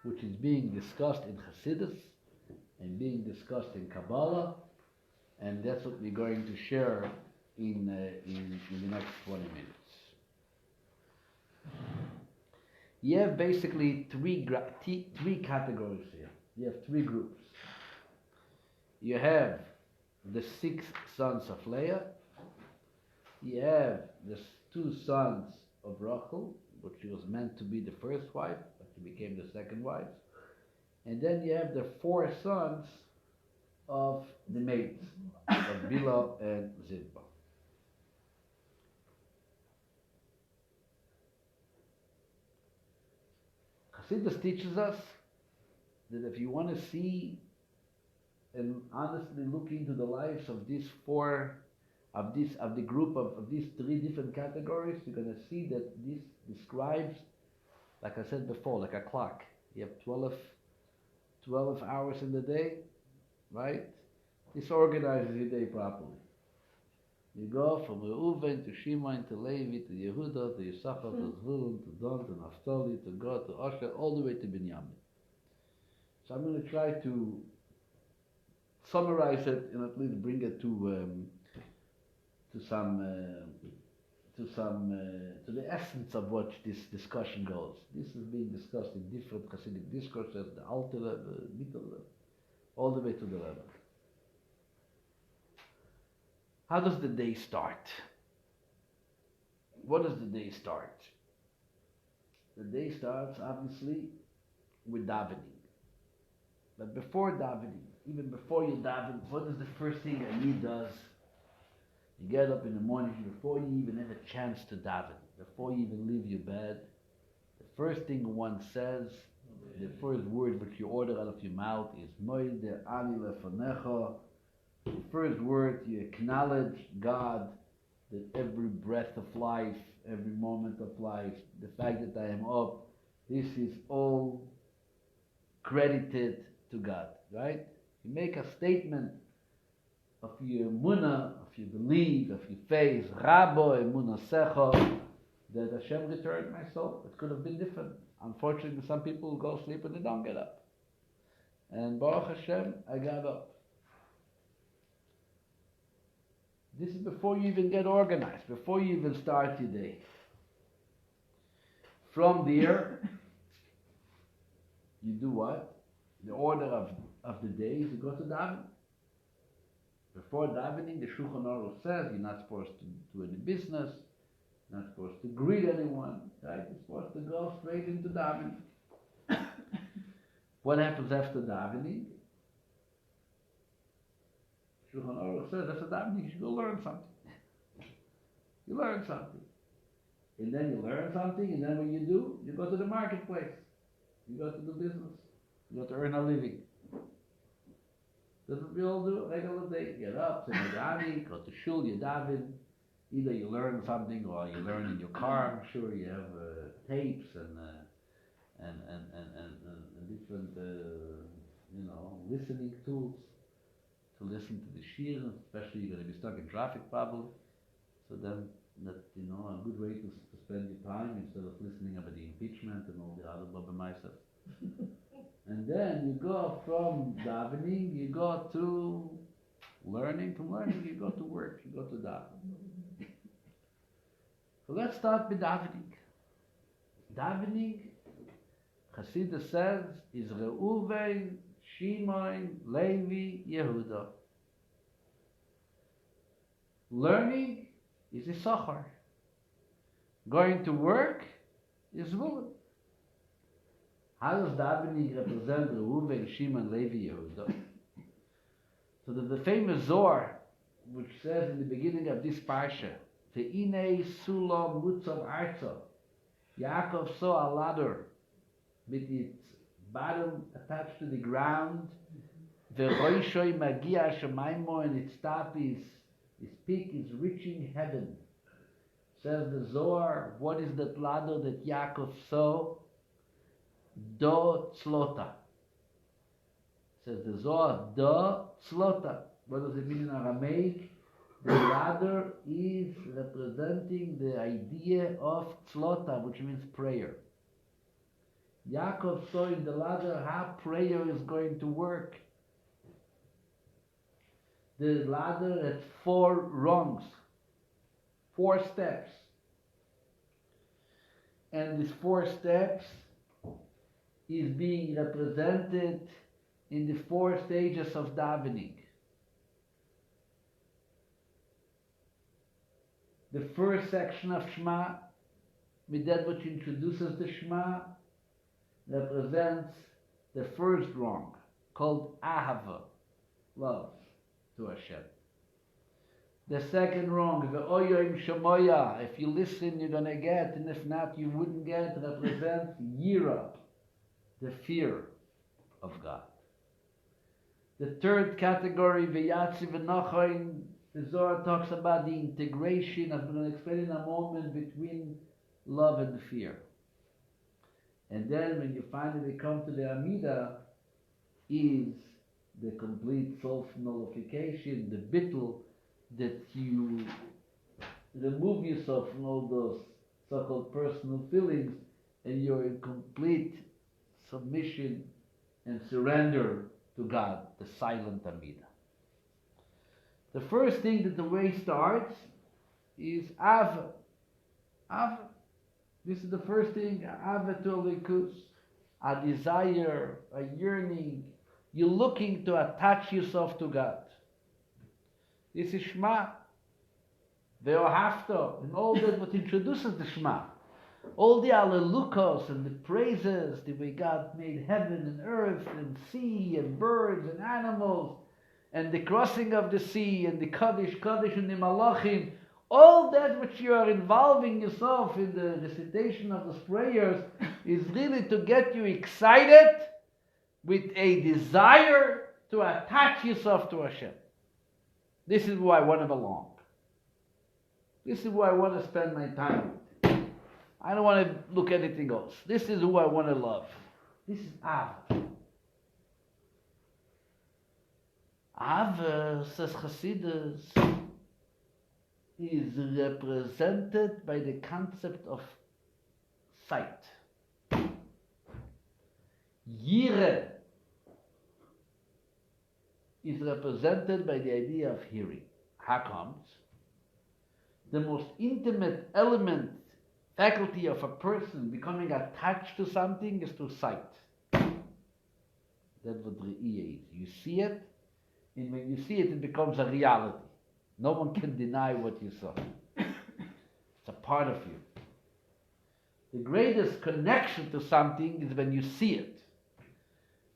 which is being discussed in Hasidus and being discussed in Kabbalah, and that's what we're going to share in the next 20 minutes. You have basically three categories here. You have 3 groups. You have the 6 sons of Leah. You have the 2 sons of Rachel, but she was meant to be the first wife, but she became the second wife. And then you have the 4 sons of the maids, of Bila and Zilpah. Chassidus teaches us that if you want to see and honestly look into the lives of these 4, of the group of these 3 different categories, you're going to see that this describes, like I said before, like a clock. You have 12 hours in the day, right? This organizes your day properly. You go from Reuven to Shimon to Levi to Yehuda to Yisachar to Zvulun to Dan to Naphtali to Gad to Asher, all the way to Binyamin. So I'm going to try to summarize it and at least bring it to the essence of what this discussion goes. This is being discussed in different Hasidic discourses, the Alter level, the Middle level, all the way to the level. How does the day start? What does the day start? The day starts, obviously, with davening. But before davening, even before you daven, what is the first thing a Yid does? You get up in the morning before you even have a chance to daven, before you even leave your bed. The first thing one says, the first word which you order out of your mouth is Moide ani lefanecha. The first word, you acknowledge God, that every breath of life, every moment of life, the fact that I am up, this is all credited to God, right? You make a statement of your emunah, of your belief, of your faith, Rabo emunah secha, that Hashem returned my soul. It could have been different. Unfortunately, some people go sleep and they don't get up. And Baruch Hashem, I got up. This is before you even get organized, before you even start your day. From there, you do what? The order of the day is you go to daven. Before davening, the Shulchan Aruch says you're not supposed to do any business, you're not supposed to greet anyone, right? You're supposed to go straight into davening. What happens after davening? Shulchan Aruch says after davening you should go learn something. You learn something. And then you learn something, and then what you do? You go to the marketplace. You go to do business. You go to earn a living. That's what we all do regular day. Get up, say Medani, go to shul, you daven. Either you learn something or you learn in your car. I'm sure you have tapes and different listening tools to listen to the shir. Especially you're going to be stuck in traffic probably. So then that's a good way to spend your time instead of listening about the impeachment and all the other babamaisas. And then you go from davening, you go to learning, from learning you go to work, you go to davening. So let's start with davening. Davening, Chassidus says, is Reuven, Shimon, Levi, Yehuda. Learning is Issachar. Going to work is Zvulun. How does davening represent Reuven, Shimon, Levi, Yehuda? So the famous Zohar, which says in the beginning of this Parsha, Ve'inei sulam mutzav arza, Yaakov saw a ladder with its bottom attached to the ground, Ve'roishoi magia shemaimo, and its top its peak is reaching heaven. Says the Zohar, what is that ladder that Yaakov saw? Do tzlota. Says the Zohar, do tzlota. What does it mean in Aramaic? The ladder is representing the idea of tzlota, which means prayer. Yaakov saw in the ladder how prayer is going to work. The ladder has 4 rungs, 4 steps. And these 4 steps is being represented in the 4 stages of davening. The first section of Shema, with that which introduces the Shema, represents the first rung, called Ahava, love to Hashem. The second rung, Ve'oyoim Shemoya, if you listen you're going to get, and if not you wouldn't get, represents Yira, the fear of God. The third category, Vayeitzei v'Nochain, the Zohar talks about the integration, as we're going to explain in a moment, between love and fear. And then when you finally come to the Amida, is the complete self-nullification, the bittul, that you remove yourself from all those so-called personal feelings, and you're in complete submission and surrender to God, the silent Amida. The first thing that the way starts is Ava. Ava. This is the first thing, Ava to Elikus, a desire, a yearning. You're looking to attach yourself to God. This is Shema, Ve'ohavta, and all that what introduces the Shema. All the Alleluchos and the praises, the way God made heaven and earth and sea and birds and animals, and the crossing of the sea and the Kaddish and the Malachim, all that which you are involving yourself in the recitation of those prayers is really to get you excited with a desire to attach yourself to Hashem. This is who I want to belong. This is who I want to spend my time with. I don't want to look at anything else. This is who I want to love. This is Ava. Ava, says Chassidus, is represented by the concept of sight. Yire is represented by the idea of hearing. How comes? The most intimate element, faculty of a person becoming attached to something is through sight. That's what Re'iyah is. You see it, And when you see it, it becomes a reality. No one can deny what you saw. It's a part of you. The greatest connection to something is when you see it.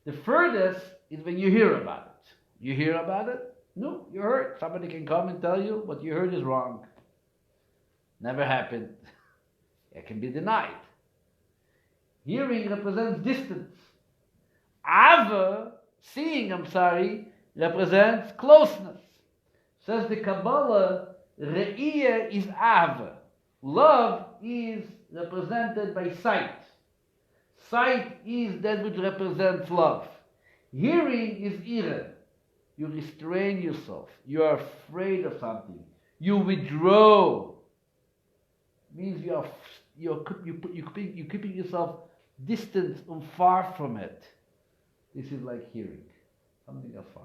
The furthest is when you hear about it. You hear about it? No, you heard. Somebody can come and tell you what you heard is wrong. Never happened. It can be denied. Hearing represents distance. Seeing, represents closeness. Says the Kabbalah, Re'iyah is Ava. Love is represented by sight. Sight is that which represents love. Hearing is Ira. You restrain yourself. You are afraid of something. You withdraw. Means you're keeping yourself distant and far from it. This is like hearing. Something afar.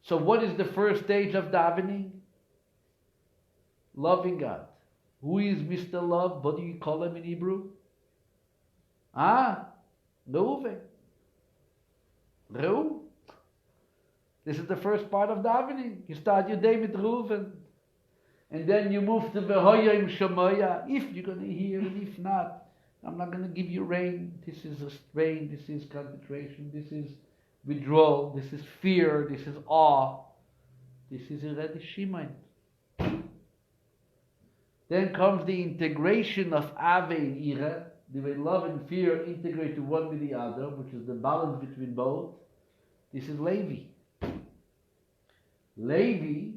So what is the first stage of davening? Loving God. Who is Mr. Love? What do you call him in Hebrew? Reuven. Reu. This is the first part of davening. You start your day with Reuven. And then you move to Vayeitzei Shemoya. If you're going to hear and if not, I'm not going to give you rain. This is restraint. This is concentration. This is withdrawal. This is fear. This is awe. This is already Shimon. Then comes the integration of Ave and Ira. The way love and fear integrate to one with the other, which is the balance between both. This is Levi. Levi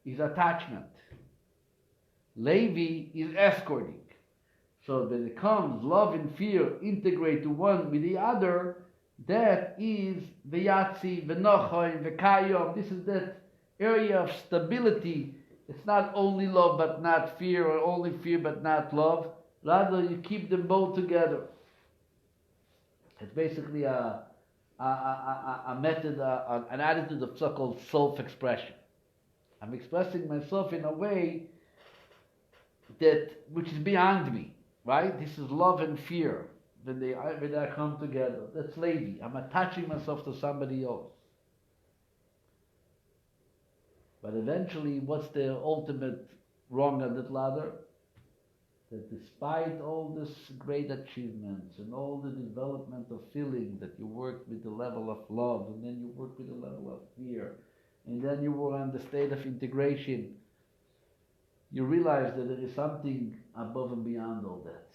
is attachment. Levi is escorting. So when it comes, love and fear integrate to one with the other, that is Vayeitzei, V'nochai, V'kayom. This is that area of stability. It's not only love but not fear, or only fear but not love. Rather, you keep them both together. It's basically a method, an attitude of so-called self-expression. I'm expressing myself in a way which is beyond me, right? This is love and fear when they come together. That's Levi. I'm attaching myself to somebody else. But eventually, what's the ultimate rung on that ladder? That despite all this great achievements and all the development of feeling, that you worked with the level of love, and then you worked with the level of fear, and then you were on the state of integration, you realize that there is something above and beyond all that.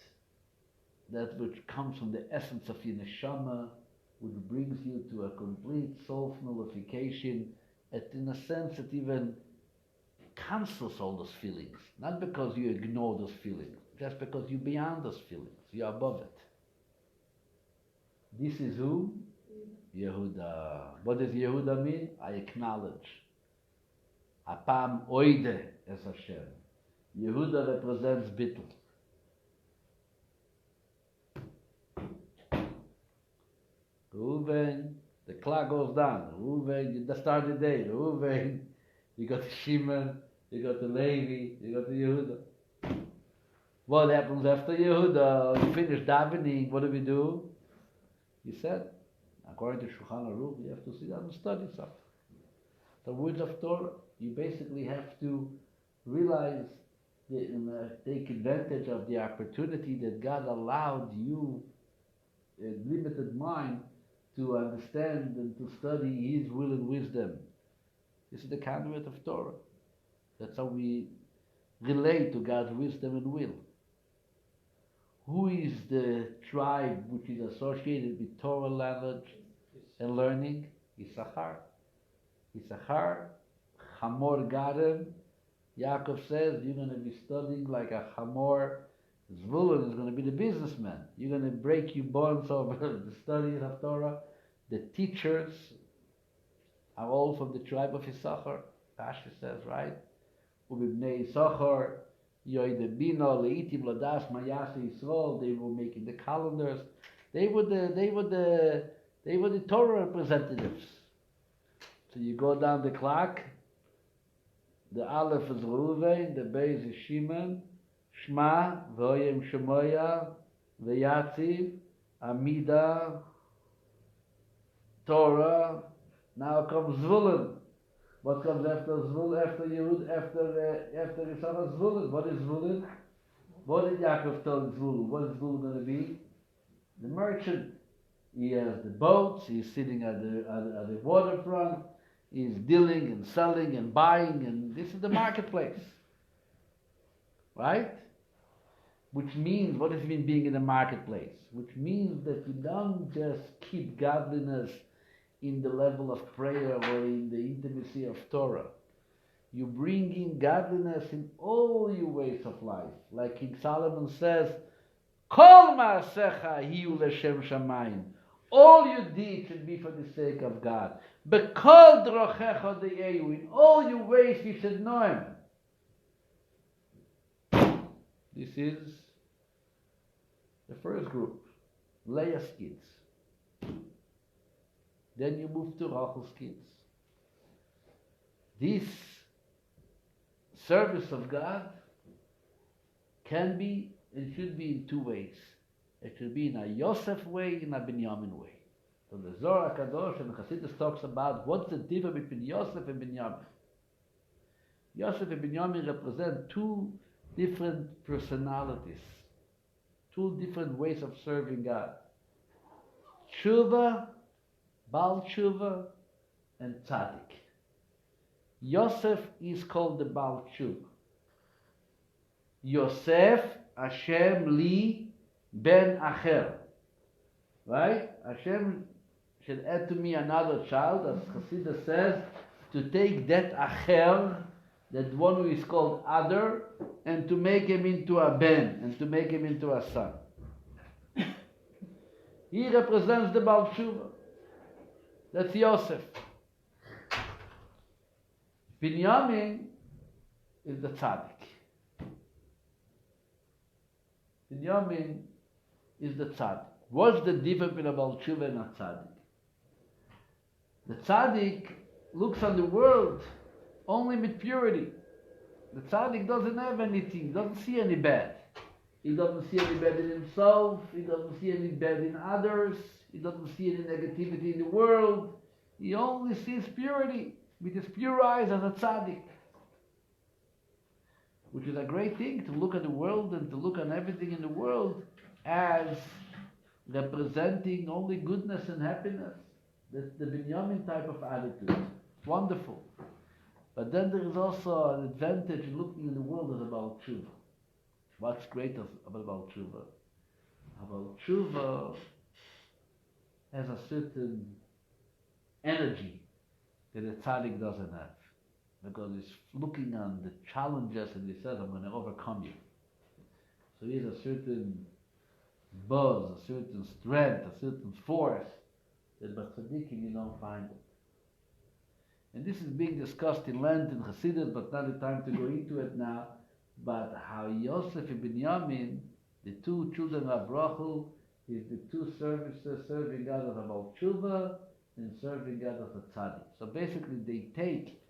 That which comes from the essence of your neshama, which brings you to a complete self-nullification, and in a sense it even cancels all those feelings. Not because you ignore those feelings, just because you're beyond those feelings. You're above it. This is who? Yehuda. What does Yehuda mean? I acknowledge. Apam oide es Hashem. Yehuda represents bittul. Reuven, the clock goes down. Reuven, you start the day. Reuven, you got Shimon, you got the Levi, you got the Yehuda. What happens after Yehuda? You finish davening, what do? He said, according to Shulchan Aruch, you have to sit down and study something. The words of Torah, you basically have to realize, take advantage of the opportunity that God allowed you, a limited mind, to understand and to study His will and wisdom. This is the conduit of Torah. That's how we relate to God's wisdom and will. Who is the tribe which is associated with Torah language and learning? Issachar. Issachar, Hamor Garem. Yaakov says, you're going to be studying like a Hamor. Zvulun is going to be the businessman. You're going to break your bones over the study of Torah. The teachers are all from the tribe of Issachar. Parsha says, right? Ubibnei Issachar, Yoide Bino, Leitim Ladas, Mayase Yisrael. They were making the calendars. They were the Torah representatives. So you go down the clock. The Aleph is Reuven, the Beis is Shimon, Shema, Vayeitzei Shemoya, Vayeitzei, Amida, Torah, Now comes Zvulun. What comes after Zvulun, after Yehud, after Yisachar? Zvulun. What is Zvulun? What did Yaakov tell Zvulun? What is Zvulun going to be? The merchant. He has the boats, he's sitting at the waterfront, he's dealing and selling and buying, and this is the marketplace. Right? Which means, what does it mean being in the marketplace? Which means that you don't just keep godliness in the level of prayer or in the intimacy of Torah. You bring in godliness in all your ways of life. Like King Solomon says, Kol ma'asecha hiyu l'shem shamayim. All your deeds should be for the sake of God. Bekol drochecha de'eyu. In all your ways you should know Him. This is the first group, Leah's kids. Then you move to Rachel's kids. This service of God can be and should be in two ways. It should be in a Yosef way, in a Binyamin way. So the Zohar HaKadosh and Chassidus talks about what's the difference between Yosef and Binyamin. Yosef and Binyamin represent two different personalities, two different ways of serving God. Tshuva, Baal Tshuva, and Tzaddik. Yosef is called the Baal Tshuva. Yosef, Hashem li ben acher. Right? Hashem should add to me another child, as Chassidus says, to take that acher, that one who is called Adar, and to make him into a ben, and to make him into a son. He represents the Baal Tshuva. That's Yosef. Binyamin is the tzaddik. Binyamin is the tzaddik. What's the difference between a Baal Tshuva and a tzaddik? The tzaddik looks on the world only with purity. The tzaddik doesn't have anything, he doesn't see any bad. He doesn't see any bad in himself, he doesn't see any bad in others, he doesn't see any negativity in the world. He only sees purity with his pure eyes as a tzaddik. Which is a great thing, to look at the world and to look on everything in the world as representing only goodness and happiness. That's the Binyamin type of attitude. It's wonderful. But then there is also an advantage in looking in the world as about tshuva. What's great about tshuva? About tshuva has a certain energy that a tzaddik doesn't have. Because he's looking on the challenges and he says, I'm going to overcome you. So he has a certain buzz, a certain strength, a certain force that by tzaddikim you don't find it. And this is being discussed in Lent and Chassidus, but not the time to go into it now. But how Yosef and Binyamin, the two children of Rachel, is the two services serving God as a Baal Tshuva and serving God as a tzaddik. So basically they take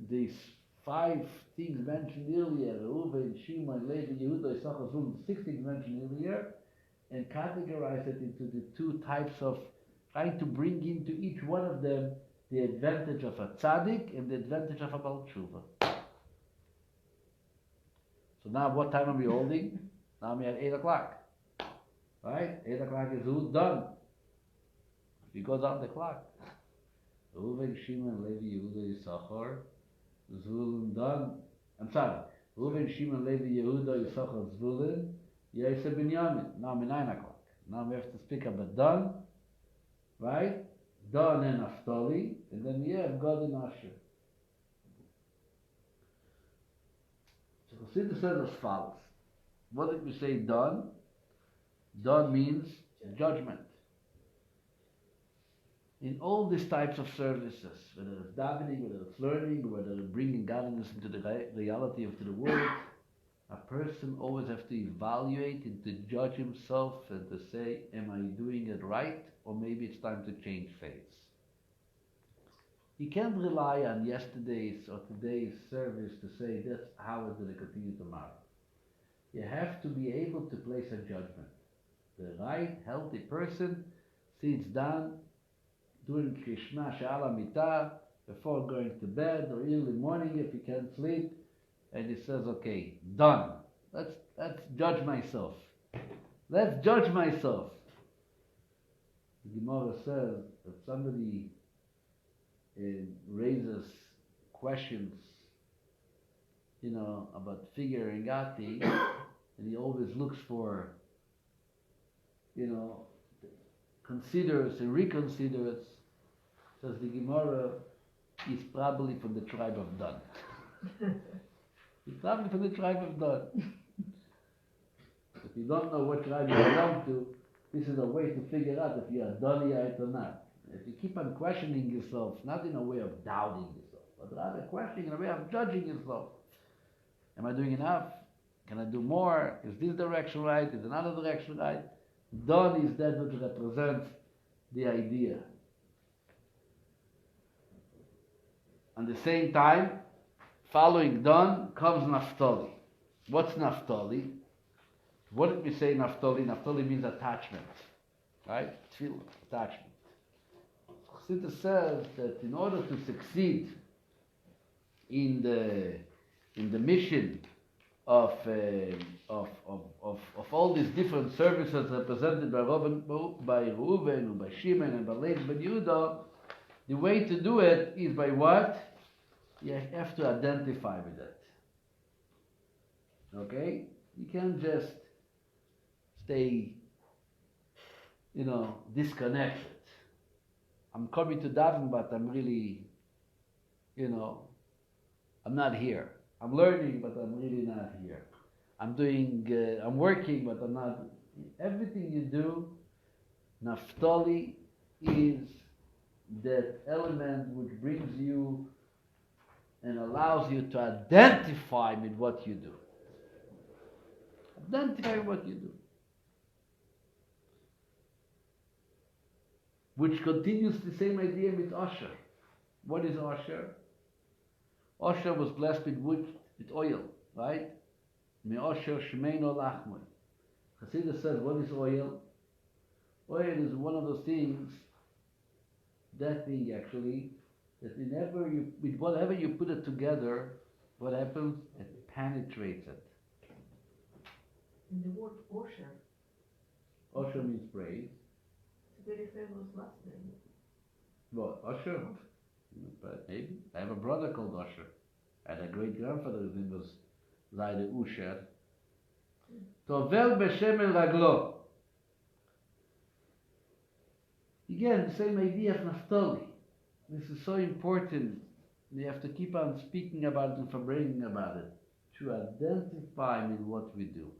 these 5 things mentioned earlier, Reuven, Shimon, Levi, Yehuda, Issachar, Zvulun, 6 things mentioned earlier, and categorize it into the 2 types of, trying to bring into each one of them the advantage of a tzaddik and the advantage of a Baal Tshuva. So now what time are we holding? Now we're at 8 o'clock. Right? 8 o'clock is who's done. If you go down the clock. Reuven, Shimon, Levi, Yehuda, Issachar, Zvulun, done. I'm sorry. Reuven, Shimon, Levi, Yehuda, Issachar, Zvulun, Yosef, Binyamin. Now we're 9 o'clock. Now we have to speak about done. Right? Dan and Naphtali, and then we have God and Asher. So Chassidus says as follows. What did we say Dan? Dan means judgment. In all these types of services, whether it's davening, whether it's learning, whether it's bringing godliness into the reality of the world, a person always has to evaluate and to judge himself and to say, am I doing it right? Or maybe it's time to change faiths. You can't rely on yesterday's or today's service to say that's how it's going to continue tomorrow. You have to be able to place a judgment. The right, healthy person sits down, during Krishna Sha'ala Mitah, before going to bed or early morning if he can't sleep, and he says, okay, done. Let's judge myself. Let's judge myself. The Gemara says that somebody raises questions, about figuring out things, and he always looks for, considers and reconsiders. Says the Gemara, he's probably from the tribe of Dan. He's probably from the tribe of Dan. If you don't know what tribe you belong to, this is a way to figure out if you're a Danite or not. If you keep on questioning yourself, not in a way of doubting yourself, but rather questioning in a way of judging yourself. Am I doing enough? Can I do more? Is this direction right? Is another direction right? Dan is that which represents the idea. At the same time, following Dan comes Naphtali. What's Naphtali? What did we say Naphtali? Naphtali means attachment. Right? Tefillah, attachment. Chassidus says that in order to succeed in the mission of all these different services represented by Reuven and by Shimon and by Levi ben Yehuda, the way to do it is by what? You have to identify with it. Okay? You can't just stay, disconnected. I'm coming to daven, but I'm really, I'm not here. I'm learning, but I'm really not here. I'm working, but I'm not. Everything you do, Naphtali is that element which brings you and allows you to identify with what you do. Identify what you do. Which continues the same idea with Asher. What is Asher? Asher was blessed with wood, with oil, right? Me Asher Shemeino Lachmoy. Chassidus says, what is oil? Oil is one of those things, that thing actually, that with whatever you put it together, what happens? It penetrates it. And the word Osher. Osher means praise. It's a very famous last name. What, Osher? But maybe. I have a brother called Osher. I had a great grandfather, his name was Zayde Usher. Tovel b'shemen raglo. Again, the same idea of Naphtali. This is so important. We have to keep on speaking about it and forbidding about it, to identify with what we do.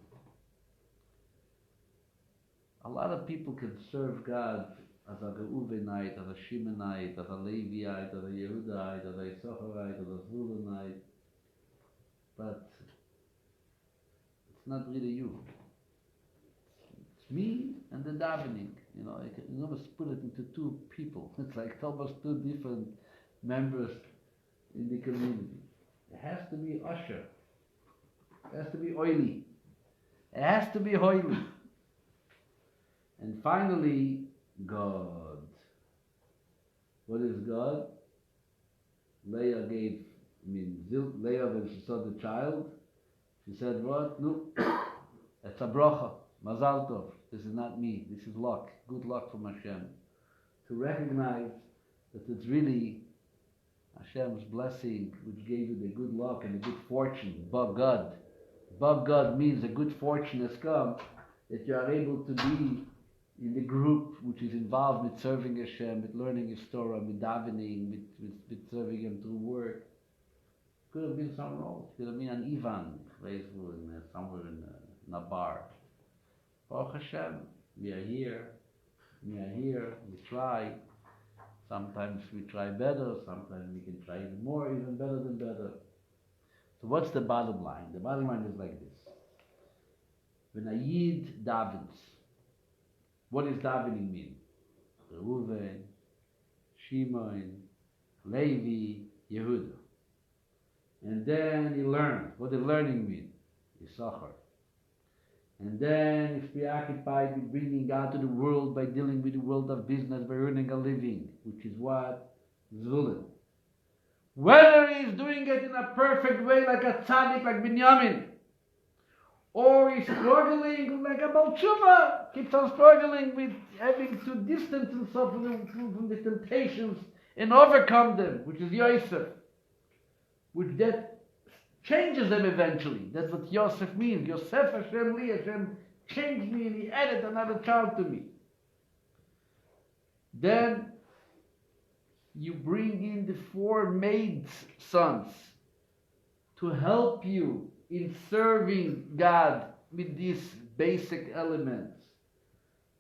A lot of people can serve God as a Reuvenite, as a Shimonite, as a Leviite, as a Yehudite, as a Issacharite, as a Zvulunite, but it's not really you. It's me and the davening. I can almost put it into two people. It's like almost two different members in the community. It has to be Usher. It has to be oily. It has to be holy. And finally, God. What is God? Leah Leah, when she saw the child, she said, what? No, it's a bracha, mazal tov. This is not me, this is luck, good luck from Hashem. To recognize that it's really Hashem's blessing which gave you the good luck and the good fortune, Bag God means a good fortune has come, that you are able to be in the group which is involved with serving Hashem, with learning His Torah, with davening, with serving Him through work. Could have been somewhere else. Could have been an Ivan, somewhere in a bar. Baruch Hashem, we are here, we try. Sometimes we try better, sometimes we can try even more, even better than better. So what's the bottom line? The bottom line is like this. When a Yid davens, what does davening mean? Reuven, Shimon, Levi, Yehuda. And then he learns. What does learning mean? Yisachar. And then he's preoccupied with bringing God to the world by dealing with the world of business, by earning a living, which is what? Zulun. Whether he's doing it in a perfect way like a tzaddik, like Binyamin, or he's struggling like a Baal Tshuva, keeps on struggling with having to distance himself from the temptations and overcome them, which is Yosef, which that changes them eventually. That's what Yosef means. Yosef Hashem li, Hashem changed me and he added another child to me. Then you bring in the 4 maid sons to help you in serving God with these basic elements.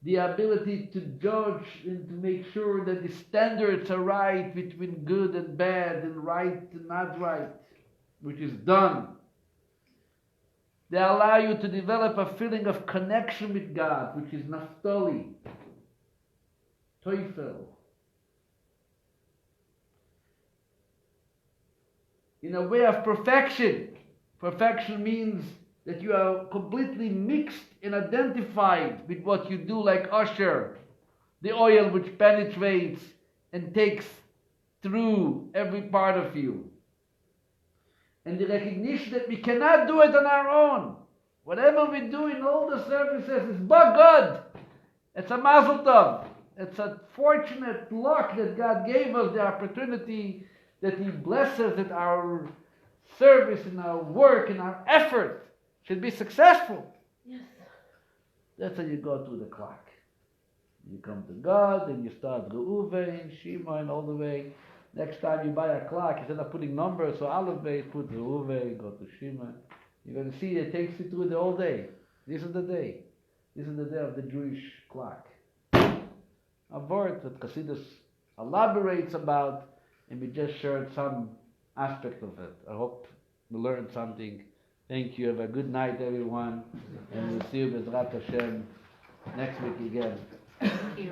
The ability to judge and to make sure that the standards are right between good and bad and right and not right, which is done. They allow you to develop a feeling of connection with God, which is Naphtali, Teufel. In a way of perfection. Perfection means that you are completely mixed and identified with what you do, like Usher, the oil which penetrates and takes through every part of you. And the recognition that we cannot do it on our own. Whatever we do in all the services is but good. It's a mazel tov. It's a fortunate luck that God gave us the opportunity, that He blesses that our service and our work and our effort should be successful. Yes. That's how you go through the clock. You come to God and you start Reuve and Shima and all the way. Next time you buy a clock, instead of putting numbers, so Aleph Beis, put Reuve, go to Shima. You're going to see it takes you through the whole day. This is the day. This is the day of the Jewish clock. A word that Chassidus elaborates about, and we just shared some aspect of it. I hope you learned something. Thank you. Have a good night, everyone. And we'll see you with Rat Hashem next week again. Thank you.